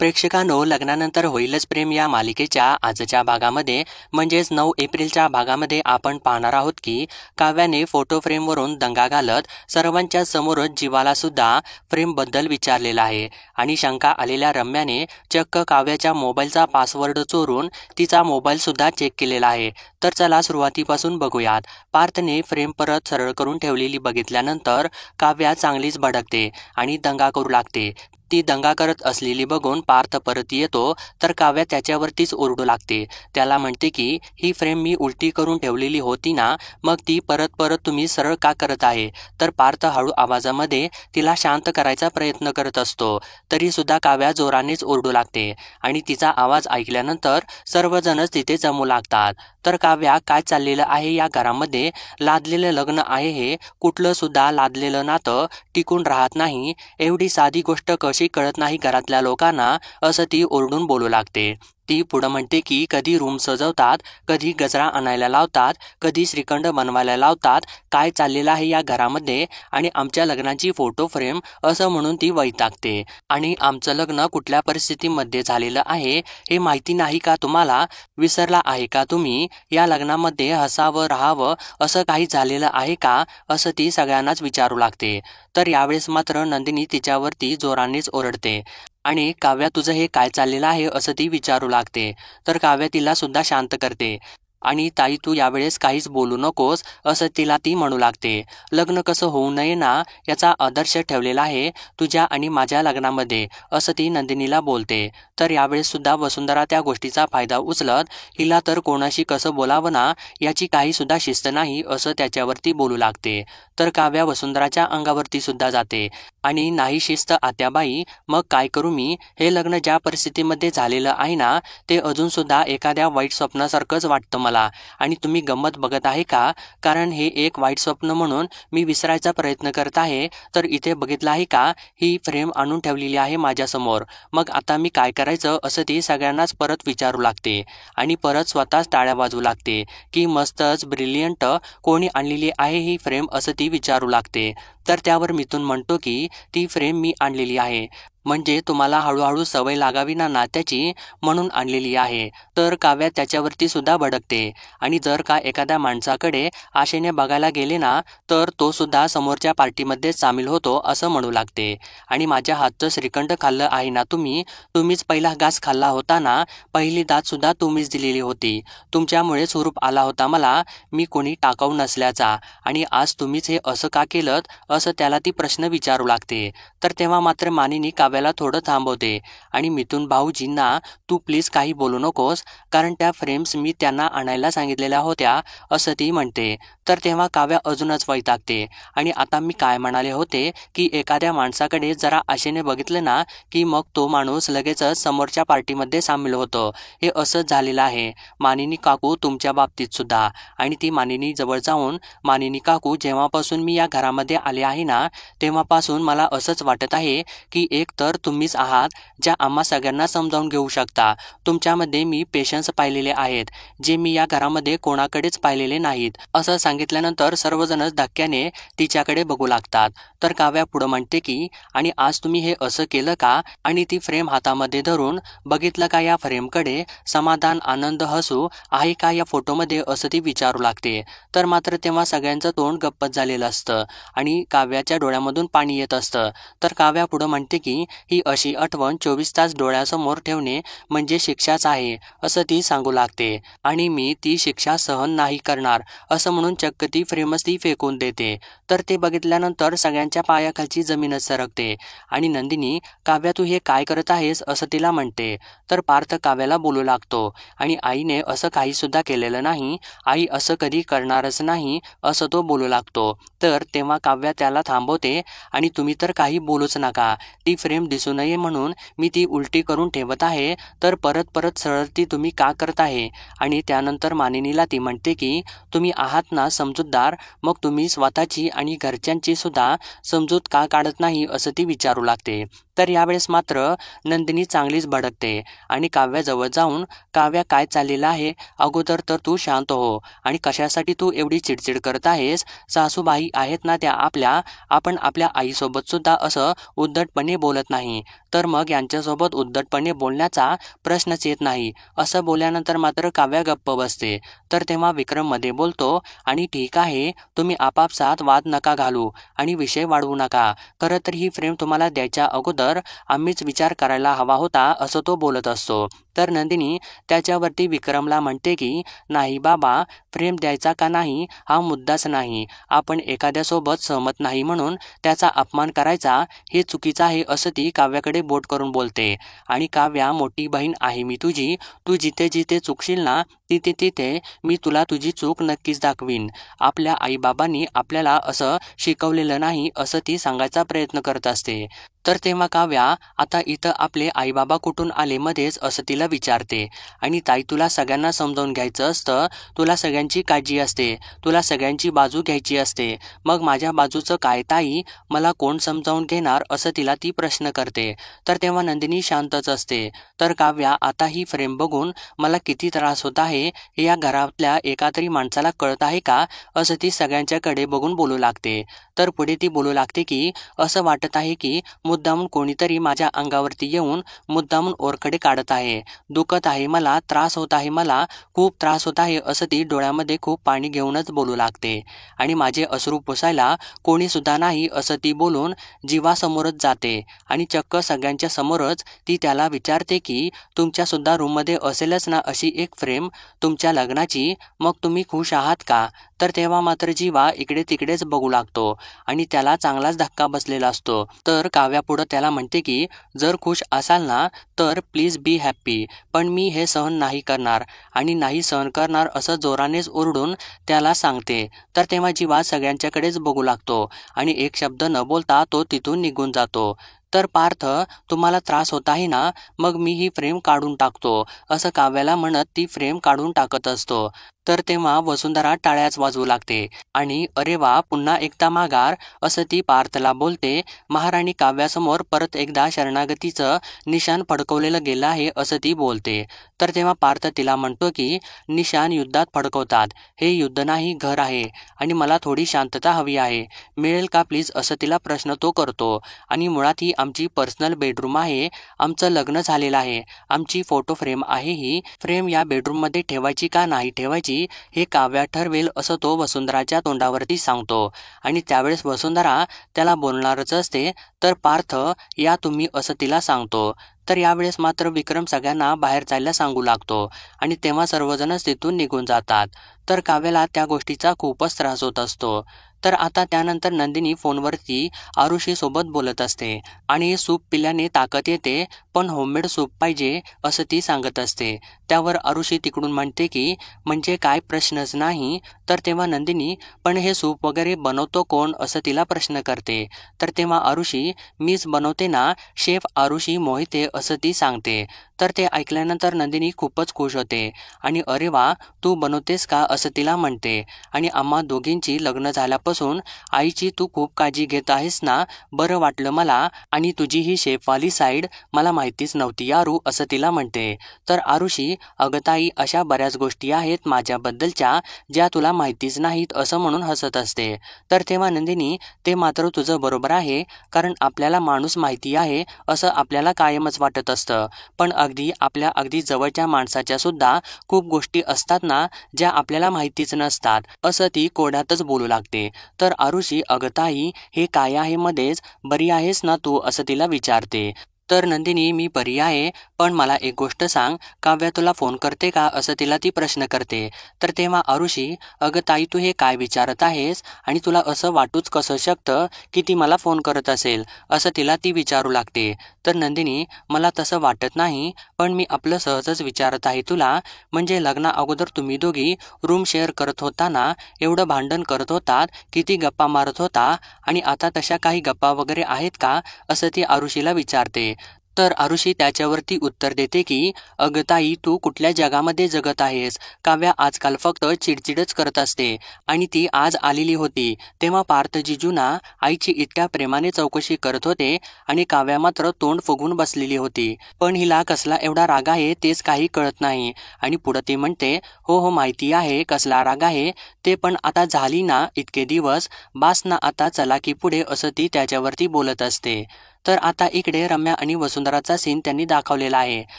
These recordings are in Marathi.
प्रेक्षकांनो, लग्नानंतर होईलच प्रेम या मालिकेच्या आजच्या भागामध्ये म्हणजेच 9 एप्रिलच्या भागामध्ये आपण पाहणार आहोत की काव्याने फोटो फ्रेमवरून दंगा घालत सर्वांच्या समोरच जीवाला सुद्धा फ्रेमबद्दल विचारलेला आहे आणि शंका आलेल्या रम्याने चक्क काव्याच्या मोबाईलचा पासवर्ड चोरून तिचा मोबाईल सुद्धा चेक केलेला आहे। तर चला सुरुवातीपासून बघूयात। पार्थने फ्रेम परत सरळ करून ठेवलेली बघितल्यानंतर काव्या चांगलीच भडकते आणि दंगा करू लागते। ती दंगा करत असलेली बघून पार्थ परत येतो तर काव्या त्याच्यावरतीच ओरडू लागते। त्याला म्हणते की ही फ्रेम मी उलटी करून ठेवलेली होती ना, मग ती परत परत तुम्ही सरळ का करत आहे? तर पार्थ हळू आवाजामध्ये तिला शांत करायचा प्रयत्न करत असतो, तरी सुद्धा काव्या जोरानेच ओरडू लागते आणि तिचा आवाज ऐकल्यानंतर सर्वजणच तिथे जमू लागतात। तर काव्या, काय चाललेलं आहे या घरामध्ये? लादलेलं लग्न आहे हे, कुठलं सुद्धा लादलेलं नातं टिकून राहत नाही, एवढी साधी गोष्ट कशी कळत नाही घरातल्या लोकांना, असं ती ओरडून बोलू लागते। ती पुढं म्हणते की कधी रूम सजवतात, कधी गजरा आणायला लावतात, कधी श्रीखंड बनवायला लावतात, काय चाललेलं आहे या घरामध्ये? आणि आमच्या लग्नाची फोटो फ्रेम, असं म्हणून ती वैतागते। आणि आमचं लग्न कुठल्या परिस्थितीमध्ये झालेलं आहे हे माहिती नाही का तुम्हाला? विसरला आहे का तुम्ही? या लग्नामध्ये हसावं राहावं असं काही झालेलं आहे का? असं ती सगळ्यांनाच विचारू लागते। तर यावेळेस मात्र नंदिनी तिच्यावरती जोरानेच ओरडते आणि काव्या, तुझं हे काय चाललेलं आहे असं ती विचारू लागते। तर काव्या तिला सुद्धा शांत करते आणि ताई, तू यावेळेस काहीच बोलू नकोस असं तिला ती म्हणू लागते। लग्न कसं होऊ नये ना याचा आदर्श ठेवलेला आहे तुझ्या आणि माझ्या लग्नामध्ये, असं ती नंदिनीला बोलते। तर यावेळेस सुद्धा वसुंधरा त्या गोष्टीचा फायदा उचलत, हिला तर कोणाशी कसं बोलावं ना याची काही सुद्धा शिस्त नाही, असं त्याच्यावरती बोलू लागते। तर काव्या वसुंधराच्या अंगावरती सुद्धा जाते आणि नाही शिस्त आत्याबाई, मग काय करू मी? हे लग्न ज्या परिस्थितीमध्ये झालेलं आहे ना ते अजून सुद्धा एखाद्या वाईट स्वप्नासारखंच वाटतं मला। आणि तुम्ही गंमत बघत आहे का? कारण हे एक वाईट स्वप्न म्हणून मी विसरायचा प्रयत्न करत आहे, तर इथे बघितलं आहे का, ही फ्रेम आणून ठेवलेली आहे माझ्यासमोर, मग आता मी काय करायचं? असं ती सगळ्यांनाच परत विचारू लागते आणि परत स्वतःच टाळ्या वाजवू लागते की मस्तच ब्रिलियंट, कोणी आणलेली आहे ही फ्रेम? असं ती विचारू लागते। तर त्यावर मिथुन म्हणतो की ती फ्रेम मी आणलेली आहे, म्हणजे तुम्हाला हळूहळू सवय लागावी ना नात्याची, म्हणून आणलेली आहे। तर काव्या त्याच्यावरती सुद्धा भडकते आणि जर का एखाद्या माणसाकडे आशेने बघायला गेले ना तर तो सुद्धा समोरच्या पार्टीमध्ये सामील होतो, असं म्हणू लागते। आणि माझ्या हातचं श्रीखंड खाल्लं आहे ना तुम्हीच पहिला घास खाल्ला होता ना, पहिली दात सुद्धा तुम्हीच दिलेली होती, तुमच्यामुळे स्वरूप आला होता मला, मी कोणी टाकाऊ नसल्याचा, आणि आज तुम्हीच हे असं का केलं? असं त्याला ती प्रश्न विचारू लागते। तर तेव्हा मात्र मानिनी काव्याला थोडं थांबवते आणि मिथुन भाऊजींना, तू प्लीज काही बोलू नकोस, कारण त्या फ्रेम्स मी त्यांना आणायला सांगितलेल्या होत्या, असं ती म्हणते। तर तेव्हा काव्या अजूनच वैतागते आणि आता मी काय म्हणाले होते की एखाद्या माणसाकडे जरा आशेने बघितलं ना की मग तो माणूस लगेचच समोरच्या पार्टीमध्ये सामील होतो, हे असंच झालेलं आहे मानिनी काकू तुमच्या बाबतीत सुद्धा। आणि ती मानिनी जवळ जाऊन, मानिनी काकू, जेव्हापासून मी या घरामध्ये आले आहे ना तेव्हापासून मला असंच वाटत आहे की एक तर तुम्हीच आहात ज्या आम्हा सगळ्यांना समजावून घेऊ शकता, तुमच्यामध्ये मी पेशन्स पाहिलेले आहेत जे मी या घरामध्ये कोणाकडेच पाहिलेले नाहीत, असं सांगितल्यानंतर सर्वजणच धक्क्याने तिच्याकडे बघू लागतात। तर काव्या पुढं म्हणते की आणि आज तुम्ही हे असं केलं का? आणि ती फ्रेम हातामध्ये धरून बघितलं का या फ्रेमकडे? समाधान, आनंद, हसू आहे का या फोटोमध्ये? असं ती विचारू लागते। तर मात्र तेव्हा सगळ्यांचं तोंड गप्पच झालेलं असतं आणि काव्याच्या डोळ्यामधून पाणी येत असतं। तर काव्या पुढं म्हणते की ही अशी आठवण 24 तास डोळ्यासमोर ठेवणे म्हणजे शिक्षाच आहे, असं ती सांगू लागते आणि मी ती शिक्षा सहन नाही करणार, असं म्हणून चक्क ती फ्रेमच ती फेकून देते। तर ते बघितल्यानंतर सगळ्यांच्या पायाखालची जमीनच सरकते आणि नंदिनी, काव्या तू हे काय करत आहेस? असं तिला म्हणते। तर पार्थ काव्याला बोलू लागतो आणि आईने असं काही सुद्धा केलेलं नाही, आई असं कधी करणारच नाही, असं तो बोलू लागतो। तर तेव्हा काव्या त्याला थांबवते आणि तुम्ही तर काही बोलूच नका, ती फ्रेम दिसू नये म्हणून मी ती उलटी करून ठेवत आहे, तर परत परत सरळ ती तुम्ही का करत आहे? आणि त्यानंतर मानिनीला ती म्हणते की तुम्ही आहात ना समजूतदार, मग तुम्ही स्वतःची आणि घरच्यांची सुद्धा समजूत का काढत नाही? असं ती विचारू लागते। तर यावेळेस मात्र नंदिनी चांगलीच भडकते आणि काव्याजवळ जाऊन, काव्या काय चाललेलं आहे? अगोदर तर तू शांत हो आणि कशासाठी तू एवढी चिडचिड करत आहेस? सासूबाई आहेत ना त्या आपल्या, आपण आपल्या आईसोबत सुद्धा असं उद्धटपणे बोलत जमत नाही तर मग यांच्यासोबत उद्धटपणे बोलण्याचा प्रश्नच येत नाही. असं बोलल्यानंतर मात्र काव्या गप्प बसते. तर तेव्हा विक्रम मध्ये बोलतो, आणि ठीक आहे, तुम्ही आपापसात वाद नका घालू आणि विषय वाढवू नका. खरं तर ही फ्रेम तुम्हाला द्यायच्या अगोदर आम्हीच विचार करायला हवा होता, असं तो बोलत असतो. तर नंदिनी त्याच्यावरती विक्रमला म्हणते की नाही बाबा, फ्रेम द्यायचा का नाही हा मुद्दाच नाही. आपण एखाद्यासोबत सहमत नाही म्हणून त्याचा अपमान करायचा हे चुकीचं आहे, असं ती काव्याकडे बोट करून बोलते. आणि काव्या, मोठी बहीण आहे मी तुझी, तू जिथे जिथे चुकशील ना तिथे तिथे मी तुला तुझी चूक नक्कीच दाखवीन. आपल्या आईबाबांनी आपल्याला असं शिकवलेलं नाही, असं ती सांगायचा प्रयत्न करत असते. तर तेव्हा काव्या आता इथं आपले आईबाबा कुठून आले मध्येच असं तिला विचारते. आणि ताई, तुला सगळ्यांना समजावून घ्यायचं असतं, तुला सगळ्यांची काळजी असते, तुला सगळ्यांची बाजू घ्यायची असते. मग माझ्या बाजूचं काय ताई, मला कोण समजावून घेणार, असं तिला ती प्रश्न करते. तर तेव्हा नंदिनी शांतच असते. तर काव्या आता ही फ्रेम बघून मला किती त्रास होत आहे हे या घरातल्या एका तरी माणसाला कळत आहे का, असं ती सगळ्यांच्याकडे बघून बोलू लागते. तर पुढे ती बोलू लागते की असं वाटत आहे की मुद्दामून कोणीतरी माझ्या अंगावरती येऊन मुद्दामून ओरखडे काढत आहे. दुखत आहे मला, त्रास होत आहे मला, खूप त्रास होत आहे, असं ती डोळ्यामध्ये खूप पाणी घेऊनच बोलू लागते. आणि माझे अश्रू पुसायला कोणी सुद्धा नाही, असं ती बोलून जीवासमोरच जाते. आणि चक्क सगळ्यांच्या समोरच ती त्याला विचारते की तुमच्यासुद्धा रूममध्ये असेलच ना अशी एक फ्रेम तुमच्या लग्नाची, मग तुम्ही खुश आहात का? तर तेव्हा मात्र जीवा इकडे तिकडेच बघू लागतो आणि त्याला चांगलाच धक्का बसलेला असतो. तर काव्या पुढं त्याला म्हणते की जर खुश असाल ना तर प्लीज बी हॅप्पी, पण मी हे सहन नाही करणार आणि नाही सहन करणार, असं जोरानेच ओरडून त्याला सांगते. तर तेव्हा जीवा सगळ्यांच्याकडेच बघू लागतो आणि एक शब्द न बोलता तो तिथून निघून जातो. तर पार्थ, तुम्हाला त्रास होत आहे ना, मग मी ही फ्रेम काढून टाकतो, असं काव्याला म्हणत ती फ्रेम काढून टाकत असतो. तर तेव्हा वसुंधरा टाळ्याच वाजवू लागते आणि अरे वा, पुन्हा एकदा माघार, असं ती पार्थला बोलते. महाराणी काव्यासमोर परत एकदा शरणागतीचं निशाण फडकवलेलं गेलं आहे, असं ती बोलते. तर तेव्हा पार्थ तिला म्हणतो की निशाण युद्धात फडकवतात, हे युद्ध नाही घर आहे आणि मला थोडी शांतता हवी आहे, मिळेल का प्लीज, असं तिला प्रश्न तो करतो. आणि मुळात ही आमची पर्सनल बेडरूम आहे, आमचं लग्न झालेलं आहे, आमची फोटो फ्रेम आहे, ही फ्रेम या बेडरूममध्ये ठेवायची का नाही ठेवायची हे काव्या ठरवेल, असं तो वसुंधराच्या तोंडावरती सांगतो. आणि त्यावेळेस वसुंधरा त्याला बोलणारच असते. तर पार्थ या तुम्ही, असं तिला सांगतो. तर यावेळेस मात्र विक्रम सगळ्यांना बाहेर जायला सांगू लागतो आणि तेव्हा सर्वजणच तिथून निघून जातात. तर काव्याला त्या गोष्टीचा खूपच त्रास होत असतो. तर आता त्यानंतर नंदिनी फोनवरती आरुषी सोबत बोलत असते आणि सूप पिल्याने ताकद येते, पण होममेड सूप पाहिजे, असं ती सांगत असते. त्यावर आरुषी तिकडून म्हणते की म्हणजे काय, प्रश्नच नाही. तर तेव्हा नंदिनी, पण हे सूप वगैरे बनवतो कोण, असं तिला प्रश्न करते. तर तेव्हा आरुषी, मीच बनवते ना, शेफ आरुषी मोहिते, असं ती सांगते. तर ते ऐकल्यानंतर नंदिनी खूपच खुश होते आणि अरे वा, तू बनवतेस का, असं तिला म्हणते. आणि आम्हा दोघींची लग्न झाल्यापासून आईची तू खूप काळजी घेत आहेस ना, बरं वाटलं मला, आणि तुझी ही शेफवाली साईड मला माहितीच नव्हती आरू, असं तिला म्हणते. तर आरुषी, अगं ताई, अशा बऱ्याच गोष्टी आहेत माझ्याबद्दलच्या ज्या तुला माहितीच नाहीत, असं म्हणून हसत असते. तर तेव्हा नंदिनी, ते मात्र तुझं बरोबर आहे, कारण आपल्याला माणूस माहिती आहे असं आपल्याला कायमच वाटत असतं, पण आपल्या अगदी जवळच्या माणसाच्या सुद्धा खूप गोष्टी असतात ना ज्या आपल्याला माहितीच नसतात, असं ती कोड्यातच बोलू लागते. तर आरुषी, अगं ताई, हे काय आहे मध्येच, बरी आहेस ना तू, असं तिला विचारते. तर नंदिनी, मी बरी आहे, पण मला एक गोष्ट सांग, काव्या तुला फोन करते का, असं तिला ती प्रश्न करते. तर तेव्हा आरुषी, अगं ताई, तू हे काय विचारत आहेस आणि तुला असं वाटूच कसं शकतं की ती मला फोन करत असेल, असं तिला ती विचारू लागते. तर नंदिनी, मला तसं वाटत नाही, पण मी आपलं सहजच विचारत आहे तुला. म्हणजे लग्ना अगोदर तुम्ही दोघी रूम शेअर करत होता ना, एवढं भांडण करत होतात, किती गप्पा मारत होता, आणि आता तशा काही गप्पा वगैरे आहेत का, असं ती आरुषीला विचारते. तर आरुषी त्याच्यावरती उत्तर देते की अगं ताई, तू कुठल्या जगामध्ये जगत आहेस, काव्या आजकाल फक्त चिडचिडच करत असते आणि ती आज आलेली होती तेव्हा पार्थ जिजूना आईची इतक्या प्रेमाने चौकशी करत होते आणि काव्या मात्र तोंड फुगून बसलेली होती, पण हिला कसला एवढा राग आहे तेच काही कळत नाही. आणि पुढे ती म्हणते, हो हो, माहिती आहे कसला राग आहे ते, पण आता झाली ना इतके दिवस, बास ना आता, चला की पुढे, असं ती त्याच्यावरती बोलत असते. तर आता इकडे रम्या आणि वसुंधराचा सीन त्यांनी दाखवलेला आहे.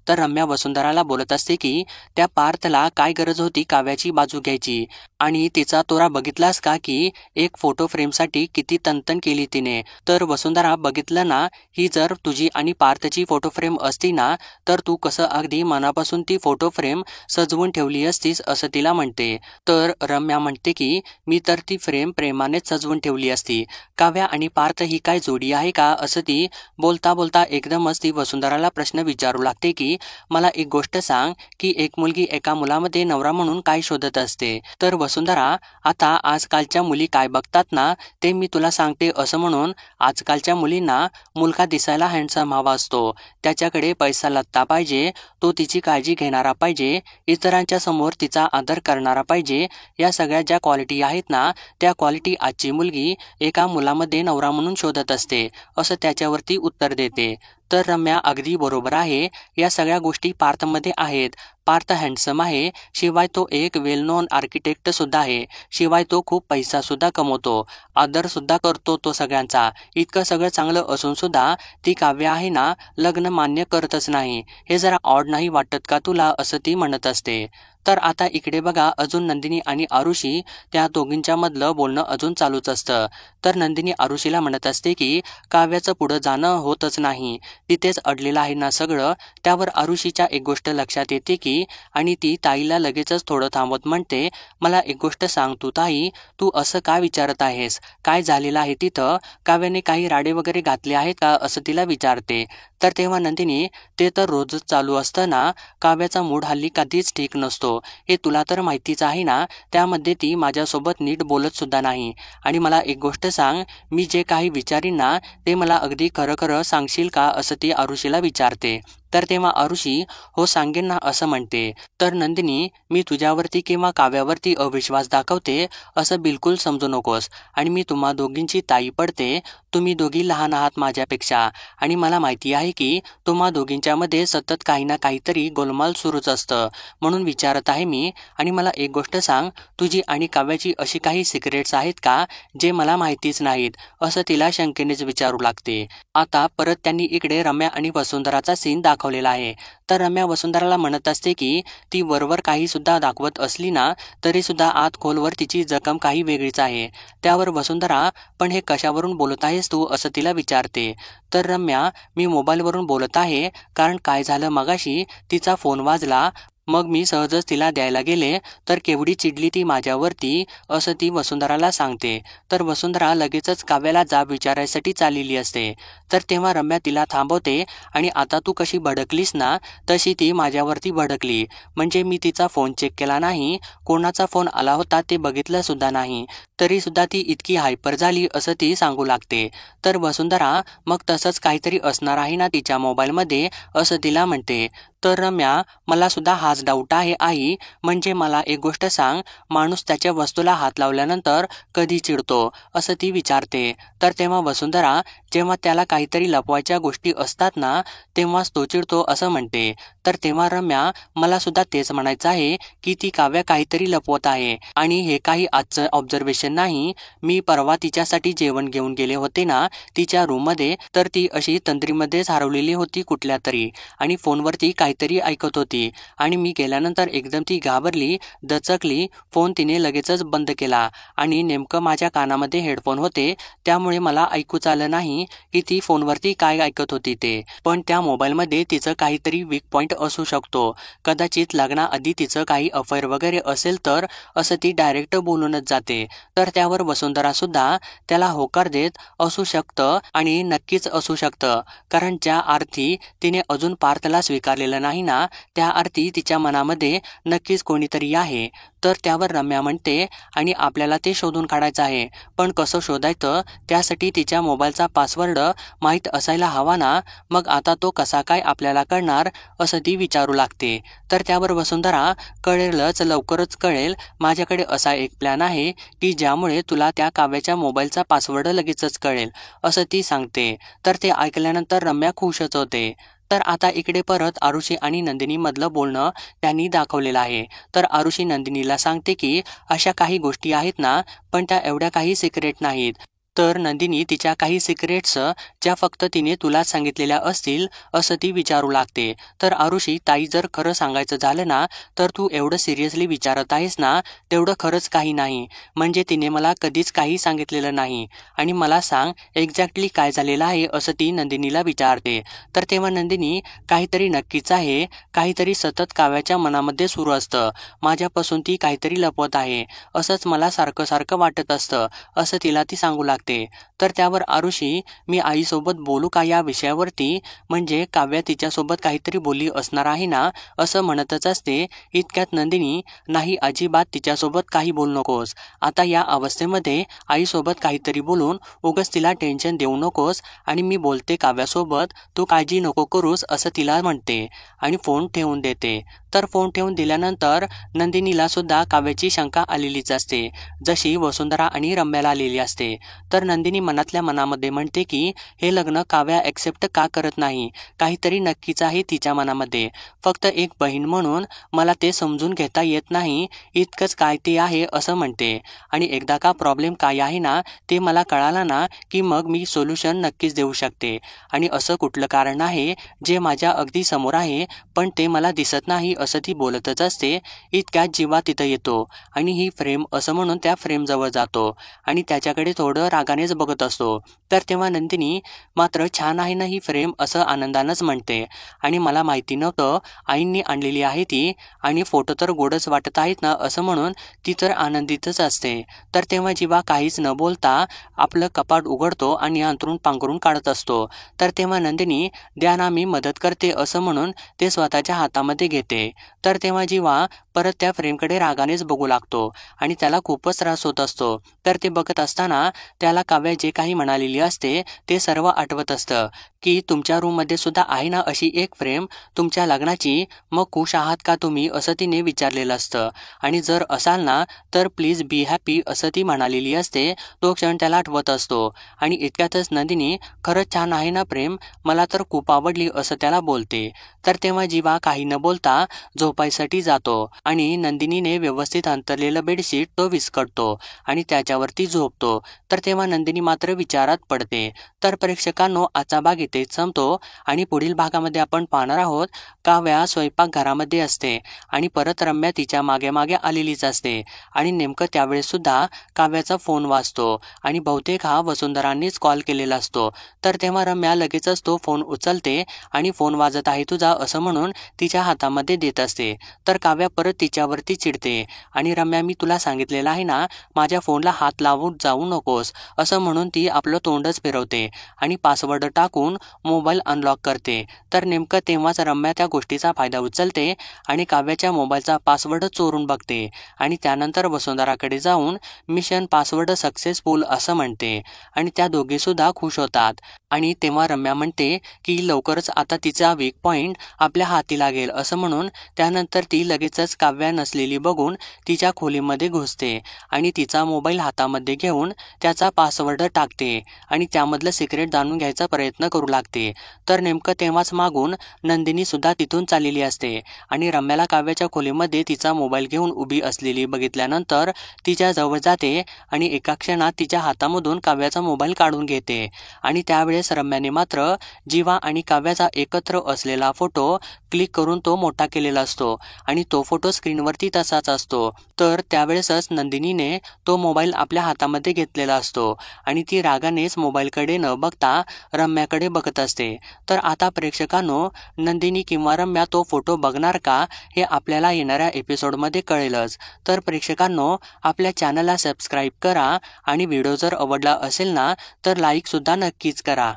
तर रम्या वसुंधराला बोलत असते की त्या पार्थला काय गरज होती काव्याची बाजू घ्यायची, आणि तिचा तोरा बघितलास का की एक फोटो फ्रेमसाठी किती तनतन केली तिने. तर वसुंधरा, बघितलं ना, ही जर तुझी आणि पार्थची फोटो फ्रेम असती ना, तर तू कसं अगदी मनापासून ती फोटो फ्रेम सजवून ठेवली असतीस, असं तिला म्हणते. तर रम्या म्हणते की मी तर ती फ्रेम प्रेमानेच सजवून ठेवली असती. काव्या आणि पार्थ ही काय जोडी आहे का, असं ती बोलता बोलता एकदमच ती वसुंधराला प्रश्न विचारू लागते की मला एक गोष्ट सांग की एक मुलगी एका मुलामध्ये नवरा म्हणून काय शोधत असते. तर वसुंधरा, आता आजकालच्या मुली काय बघतात ना ते मी तुला सांगते, असं म्हणून आजकालच्या मुलींना मुलगा दिसायला हँडसम हवा असतो, त्याच्याकडे पैसा लत्ता पाहिजे, तो तिची काळजी घेणारा पाहिजे, इतरांच्या समोर तिचा आदर करणारा पाहिजे. या सगळ्या ज्या क्वालिटी आहेत ना, त्या क्वालिटी आजची मुलगी एका मुलामध्ये नवरा म्हणून शोधत असते, असं त्याच्यावरती उत्तर देते. तर रम्या अगदी बरोबर आहे, या सगळ्या गोष्टी पार्थमध्ये आहेत. पार्थ हँडसम आहे, शिवाय तो एक वेल नोन आर्किटेक्ट सुद्धा आहे, शिवाय तो खूप पैसा सुद्धा कमवतो, आदर सुद्धा करतो तो सगळ्यांचा. इतकं सगळं चांगलं असून सुद्धा ती काव्य आहे ना, लग्न मान्य करतच नाही. हे जरा ऑड नाही वाटत का तुला, असं ती म्हणत असते. तर आता इकडे बघा, अजून नंदिनी आणि आरुषी त्या दोघींच्या मधलं बोलणं अजून चालूच असतं. तर नंदिनी आरुषीला म्हणत असते की काव्याचं पुढं जाणं होतच नाही, तिथेच अडलेलं आहे ना सगळं. त्यावर आरुषीच्या एक गोष्ट लक्षात येते की, आणि ती ताईला लगेचच थोडं थांबवत म्हणते, मला एक गोष्ट सांग तू ताई, तू असं का विचारत आहेस, काय झालेलं आहे तिथं, काव्याने काही राडे वगैरे घातले आहेत का, असं तिला विचारते. तर तेव्हा नंदिनी, ते तर रोजच चालू असतं ना, काव्याचा मूड हल्ली कधीच ठीक नसतो, हे तुला तर माहितीच आहे ना, त्यामध्ये ती माझ्यासोबत नीट बोलत सुद्धा नाही. आणि मला एक गोष्ट सांग, मी जे काही विचारीन ना ते मला अगदी खरं खरं सांगशील का, असं ती आरुषीला विचारते. तर तेव्हा आरुषी हो सांगेन ना, असं म्हणते. तर नंदिनी, मी तुझ्यावरती किंवा काव्यावरती अविश्वास दाखवते असं बिलकुल समजू नकोस, आणि मी तुम्हा दोघींची ताई पडते. तुम्ही दोघी लहान आहात माझ्यापेक्षा, आणि मला माहिती आहे की तुम्हा दोघींच्यामध्ये सतत काही ना काहीतरी गोलमाल सुरूच असतं, म्हणून विचारत आहे मी. आणि मला एक गोष्ट सांग, तुझी आणि काव्याची अशी काही सिक्रेट्स आहेत का जे मला माहितीच नाहीत, असं तिला शंकेनेच विचारू लागते. आता परत त्यांनी इकडे रम्या आणि वसुंधराचा सीन दाखवलेला आहे. तर रम्या वसुंधराला म्हणत असते की ती वरवर काही सुद्धा दाखवत असली ना, तरी सुद्धा आत खोलवर तिची जखम काही वेगळीच आहे. त्यावर वसुंधरा, पण हे कशावरून बोलत आहेस तू, असं तिला विचारते. तर रम्या, मी मोबाईलवरून बोलत आहे, कारण काय झालं मगाशी तिचा फोन वाजला, मग मी सहजच तिला द्यायला गेले, तर केवढी चिडली ती माझ्यावरती, असं ती वसुंधराला सांगते. तर वसुंधरा लगेचच काव्याला जाब विचारायसाठी चाललेली असते. तर तेव्हा रम्या तिला थांबवते, आणि आता तू कशी भडकलीस ना, तशी ती माझ्यावरती भडकली. म्हणजे मी तिचा फोन चेक केला नाही, कोणाचा फोन आला होता ते बघितलं सुद्धा नाही, तरी सुद्धा ती इतकी हायपर झाली, असं ती सांगू लागते. तर वसुंधरा, मग तसंच काहीतरी असणार आहे ना तिच्या मोबाईलमध्ये, असं तिला म्हणते. तर रम्या, मला सुद्धा हाच डाऊट आहे आई, म्हणजे मला एक गोष्ट सांग, माणूस त्याच्या वस्तूला हात लावल्यानंतर कधी चिडतो, असं ती विचारते. तर तेव्हा वसुंधरा, जेव्हा त्याला काहीतरी लपवायच्या गोष्टी असतात ना, तेव्हाच तो चिडतो, असं म्हणते. तर तेव्हा रम्या, मला सुद्धा तेच म्हणायचं आहे की ती काव्य काहीतरी लपवत आहे, आणि हे काही आजचं ऑब्झर्वेशन नाही. मी परवा तिच्यासाठी जेवण घेऊन गेले होते ना तिच्या रूममध्ये, तर ती अशी तंद्रीमध्येच हरवलेली होती कुठल्या तरी, आणि फोनवरती काहीतरी ऐकत होती, आणि मी गेल्यानंतर एकदम ती घाबरली, दचकली, फोन तिने लगेचच बंद केला, आणि नेमकं माझ्या कानामध्ये हेडफोन होते, त्यामुळे मला ऐकूच आलं नाही की ती फोनवरती काय ऐकत होती ते. पण त्या मोबाईलमध्ये तिचं काहीतरी वीक पॉईंट असू शकतो, कदाचित लग्नाआधी तिचं काही अफेअर वगैरे असेल तर, असं ती डायरेक्ट बोलूनच जाते. तर त्यावर वसुंधरा सुद्धा त्याला होकार देत, असू शकतं, आणि नक्कीच असू शकतं, कारण ज्या अर्थी तिने अजून पार्थला स्वीकारलेलं नाही ना, त्या अर्थी तिच्या मनामध्ये नक्कीच कोणीतरी आहे. तर त्यावर रम्या म्हणते, आणि आपल्याला ते शोधून काढायचं आहे, पण कसं शोधायचं, त्यासाठी तिच्या मोबाईलचा पासवर्ड माहीत असायला हवा ना, मग आता तो कसा काय आपल्याला कळणार, असं ती विचारू लागते. तर त्यावर वसुंधरा, कळेलच, लवकरच कळेल, माझ्याकडे असा एक प्लॅन आहे की ज्यामुळे तुला त्या काव्याच्या मोबाईलचा पासवर्ड लगेचच कळेल, असं ती सांगते. तर ते ऐकल्यानंतर रम्या खुशच होते. तर आता इकडे परत आरुषी आणि नंदिनी मधलं बोलणं त्यांनी दाखवलेलं आहे. तर आरुषी नंदिनीला सांगते की अशा काही गोष्टी आहेत ना, पण त्या एवढ्या काही सिक्रेट नाहीत, तर नंदिनी तिच्या काही सिक्रेट्स ज्या फक्त तिने तुलाच सांगितलेल्या असतील असं ती विचारू लागते. तर आरुषी, ताई, जर खरं सांगायचं झालं ना तर तू एवढं सिरियसली विचारत आहेस ना, तेवढं खरंच काही नाही. म्हणजे तिने मला कधीच काही सांगितलेलं नाही. आणि मला सांग एक्झॅक्टली काय झालेलं आहे असं ती नंदिनीला विचारते. तर तेव्हा नंदिनी, काहीतरी नक्कीच आहे, काहीतरी सतत काव्याच्या मनामध्ये सुरू असतं. माझ्यापासून ती काहीतरी लपवत आहे असंच मला सारखं सारखं वाटत असतं असं तिला ती सांगू लागते. तर त्यावर आरुषी, मी आईसोबत बोलू का या विषयावरती? म्हणजे काव्या तिच्यासोबत काहीतरी बोलली असणार आहे ना असं म्हणतच असते. इतक्यात नंदिनी, नाही अजिबात तिच्यासोबत काही बोलू नकोस. आता या अवस्थेमध्ये आईसोबत काहीतरी बोलून उगाच तिला टेन्शन देऊ नकोस आणि मी बोलते काव्यासोबत, तू काळजी नको करूस असं तिला म्हणते आणि फोन ठेवून देते. तर फोन ठेवून दिल्यानंतर नंदिनीला सुद्धा काव्याची शंका आलेलीच असते, जशी वसुंधरा आणि रम्याला आलेली असते. तर नंदिनी मनातल्या मनामध्ये म्हणते की हे लग्न काव्या ॲक्सेप्ट का करत नाही, काहीतरी नक्कीच आहे तिच्या मनामध्ये. फक्त एक बहीण म्हणून मला ते समजून घेता येत नाही, इतकंच काय ते आहे असं म्हणते. आणि एकदा का प्रॉब्लेम काय आहे ना ते मला कळाला ना की मग मी सोल्युशन नक्कीच देऊ शकते. आणि असं कुठलं कारण आहे जे माझ्या अगदी समोर आहे पण ते मला दिसत नाही असं ती बोलतच असते. इतक्यात जीवा तिथं येतो आणि ही फ्रेम असं म्हणून त्या फ्रेमजवळ जातो आणि त्याच्याकडे थोडं रागानेच बघत असतो. तर तेव्हा नंदिनी, मात्र छान आहे ना ही फ्रेम असं आनंदानंच म्हणते. आणि मला माहिती नव्हतं आईंनी आणलेली आहे ती, आणि फोटो तर गोडच वाटत आहेत ना असं म्हणून ती तर आनंदितच असते. तर तेव्हा जीवा काहीच न बोलता आपलं कपाट उघडतो आणि अंथरूण पांघरून काढत असतो. तर तेव्हा नंदिनी, द्या ना मी मदत करते असं म्हणून ते स्वतःच्या हातामध्ये घेते. तर तेव्हा जीवा परत त्या फ्रेमकडे रागानेच बघू लागतो आणि त्याला खूपच त्रास होत असतो. तर ते बघत असताना त्याला काव्या जे काही म्हणालेली असते ते सर्व आठवत असतं की तुमच्या रूममध्ये सुद्धा आहे ना अशी एक फ्रेम तुमच्या लग्नाची, मग खुश आहात का तुम्ही असं तिने विचारलेलं असतं. आणि जर असाल ना तर प्लीज बी हॅपी असं ती म्हणालेली असते. तो क्षण त्याला आठवत असतो आणि इतक्यातच नंदिनी, खरंच छान आहे ना प्रेम, मला तर खूप आवडली असं त्याला बोलते. तर तेव्हा जीवा काही न बोलता झोपायसाठी जातो आणि नंदिनीने व्यवस्थित अंथरलेलं बेडशीट तो विस्कटतो आणि त्याच्यावरती झोपतो. तर तेव्हा नंदिनी मात्र विचारात पडते. तर प्रेक्षकांनो, आजचा भाग इथेच संपतो आणि पुढील भागामध्ये आपण पाहणार आहोत काव्या स्वयंपाकघरामध्ये असते आणि परत रम्या तिच्या मागे मागे आलेलीच असते आणि नेमकं त्यावेळेस सुद्धा काव्याचा फोन वाजतो आणि बहुतेक हा वसुंधरांनीच कॉल केलेला असतो. तर तेव्हा रम्या लगेचच तो फोन उचलते आणि फोन वाजत आहे तुझा असं म्हणून तिच्या हातामध्ये देत असते. तर काव्या परत तिच्यावरती चिडते आणि रम्या, मी तुला सांगितलेलं आहे ना माझ्या फोनला हात लावून जाऊ नकोस असं म्हणून ती आपलं तोंडच फिरवते आणि पासवर्ड टाकून मोबाईल अनलॉक करते. तर नेमकं तेव्हाच रम्या त्या गोष्टीचा फायदा उचलते आणि काव्याच्या मोबाईलचा पासवर्ड चोरून बघते आणि त्यानंतर वसुंधराकडे जाऊन मिशन पासवर्ड सक्सेसफुल असं म्हणते आणि त्या दोघे सुद्धा खुश होतात. आणि तेव्हा रम्या म्हणते की लवकरच आता तिचा वीक पॉइंट आपल्या हाती लागेल असं म्हणून त्यानंतर ती लगेचच काव्या नसलेली बघून तिच्या खोलीमध्ये घुसते आणि तिचा मोबाईल हातामध्ये घेऊन त्याचा पासवर्ड टाकते आणि त्यामधलं सिक्रेट जाणून घ्यायचा प्रयत्न करू लागते. तर नेमकं तेव्हाच मागून नंदिनी सुद्धा तिथून चाललेली असते आणि रम्याला काव्याच्या खोलीमध्ये तिचा मोबाईल घेऊन उभी असलेली बघितल्यानंतर तिच्या जवळ जाते आणि एका क्षणात तिच्या हातामधून काव्याचा मोबाईल काढून घेते. आणि त्यावेळेस रम्याने मात्र जीवा आणि काव्याचा एकत्र असलेला फोटो क्लिक करून तो मोठा केलेला असतो आणि तो फोटो स्क्रीनवरती तसाच असतो. तर त्यावेळेसच नंदिनीने तो मोबाईल आपल्या हातामध्ये घेतलेला असतो आणि ती रागानेच मोबाईलकडे न बघता रम्याकडे बघत असते. तर आता प्रेक्षकांनो, नंदिनी किंवा रम्या तो फोटो बघणार का हे आपल्याला येणाऱ्या एपिसोडमध्ये कळेलच. तर प्रेक्षकांनो, आपल्या चॅनलला सबस्क्राईब करा आणि व्हिडिओ जर आवडला असेल ना तर लाईक सुद्धा नक्कीच करा.